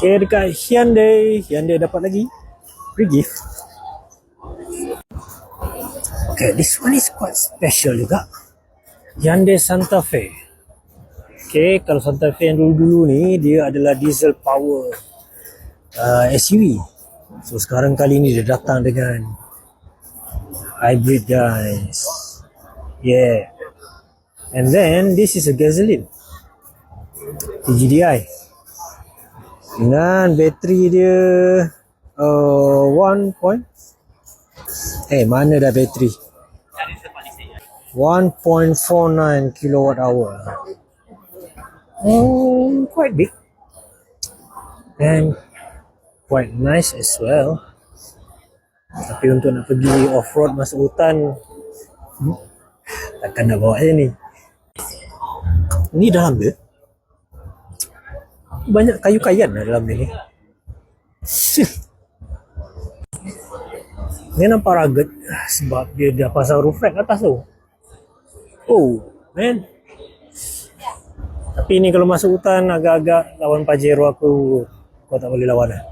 Okay, dekat Hyundai dapat lagi free gift. Okay, this one is quite special juga. Hyundai Santa Fe. Okay, kalau Santa Fe yang dulu-dulu ni, dia adalah diesel power SUV. So sekarang kali ni dia datang dengan hybrid, guys. Yeah. And then this is a gasoline TGDI dengan bateri dia 1. Mana dah bateri 1.49 kilowatt hour. Quite big and quite nice as well. Tapi untuk nak pergi off-road masuk hutan, takkan nak bawa je ni. Ni dalam dia banyak kayu-kayan lah dalam ni. Dia nampak rugged sebab dia dah pasang roof rack atas tu. Oh man. Tapi ni kalau masuk hutan agak-agak lawan Pajero aku, kau tak boleh lawan lah.